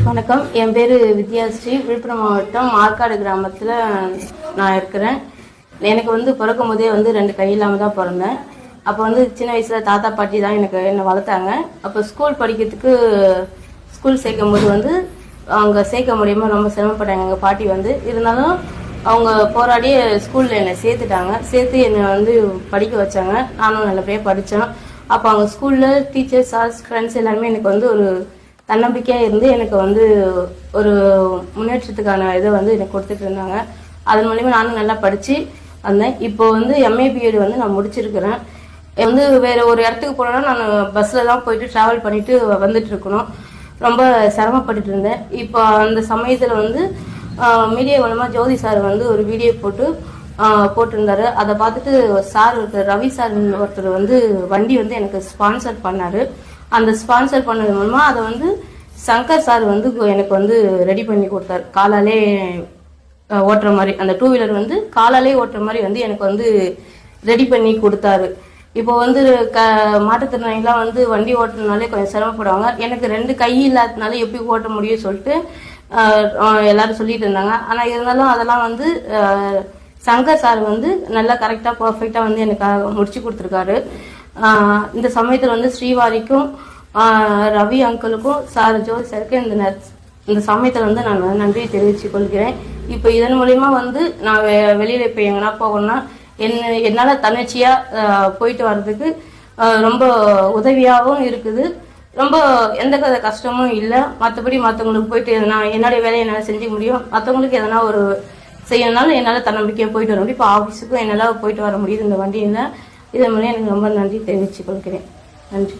வணக்கம். என் பேர் வித்யாஸ்ரீ. விழுப்புரம் மாவட்டம் மார்க்காடு கிராமத்தில் நான் இருக்கிறேன். எனக்கு பிறக்கும் போதே 2 கை இல்லாமல் தான் பிறந்தேன். அப்போ சின்ன வயசில் தாத்தா பாட்டி தான் என்னை வளர்த்தாங்க. அப்போ ஸ்கூல் படிக்கிறதுக்கு ஸ்கூல் சேர்க்கும் போது அவங்க சேர்க்க முடியாமல் ரொம்ப சிரமப்பட்டாங்க எங்கள் பாட்டி. இருந்தாலும் அவங்க போராடி ஸ்கூலில் என்னை சேர்த்துட்டாங்க. சேர்த்து என்னை படிக்க வச்சாங்க. நானும் நல்லபடியாக படித்தேன். அப்போ அவங்க ஸ்கூலில் டீச்சர்ஸ், சார்ஸ், ஃப்ரெண்ட்ஸ் எல்லாருமே எனக்கு ஒரு தன்னம்பிக்கையாக இருந்து எனக்கு ஒரு முன்னேற்றத்துக்கான இதை எனக்கு கொடுத்துட்டு இருந்தாங்க. அதன் மூலிமா நானும் நல்லா படித்து வந்தேன். இப்போ எம்ஏ பிஎட் நான் முடிச்சிருக்கிறேன். வேறு ஒரு இடத்துக்கு போனோன்னா நான் பஸ்ஸில் தான் போயிட்டு ட்ராவல் பண்ணிட்டு வந்துட்டு இருக்கணும். ரொம்ப சிரமப்பட்டுட்டு இருந்தேன். இப்போ அந்த சமயத்தில் மீடியா மூலமாக ஜோதி சார் ஒரு வீடியோ போட்டிருந்தாரு. அதை பார்த்துட்டு சார் ரவி சார் ஒருத்தர் வண்டி எனக்கு ஸ்பான்சர் பண்ணார். அந்த ஸ்பான்சர் பண்ணது மூலமாக அதை சங்கர் சார் எனக்கு ரெடி பண்ணி கொடுத்தாரு. காலாலே ஓட்டுற மாதிரி அந்த 2 வீலர் காலாலே ஓட்டுற மாதிரி எனக்கு ரெடி பண்ணி கொடுத்தாரு. இப்போ மாற்றுத்திறனாளிகளாம் வண்டி ஓட்டுறதுனாலே கொஞ்சம் சிரமப்படுவாங்க. எனக்கு 2 கை இல்லாததுனால எப்படி ஓட்ட முடியும் சொல்லிட்டு எல்லாரும் சொல்லிட்டு இருந்தாங்க. ஆனால் இருந்தாலும் அதெல்லாம் சங்கர் சார் நல்லா கரெக்டாக பர்ஃபெக்டாக எனக்காக முடிச்சு கொடுத்துருக்காரு. இந்த சமயத்தில் ஸ்ரீவாரிக்கும் ரவி அங்கிளுக்கும் சார் ஜோதி சாருக்கு இந்த சமயத்தில் நான் நன்றியை தெரிவித்துக் கொள்கிறேன். இப்போ இதன் மூலயமா நான் வெளியில் இப்போ எங்கன்னா போகணும்னா என்னால் தன்னிச்சையாக போயிட்டு வர்றதுக்கு ரொம்ப உதவியாகவும் இருக்குது. ரொம்ப எந்த கஷ்டமும் இல்லை. மற்றபடி மற்றவங்களுக்கு போயிட்டு நான் என்னுடைய வேலையை என்னால் செஞ்சுக்க முடியும். மற்றவங்களுக்கு எதனா ஒரு செய்யணும்னாலும் என்னால் தன்னம்பிக்கையாக போயிட்டு வர முடியும். இப்போ ஆஃபீஸுக்கும் என்னால் போயிட்டு வர முடியுது இந்த வண்டியில். இதன் மூலம் எனக்கு ரொம்ப நன்றி தெரிவித்துக் கொள்கிறேன். நன்றி.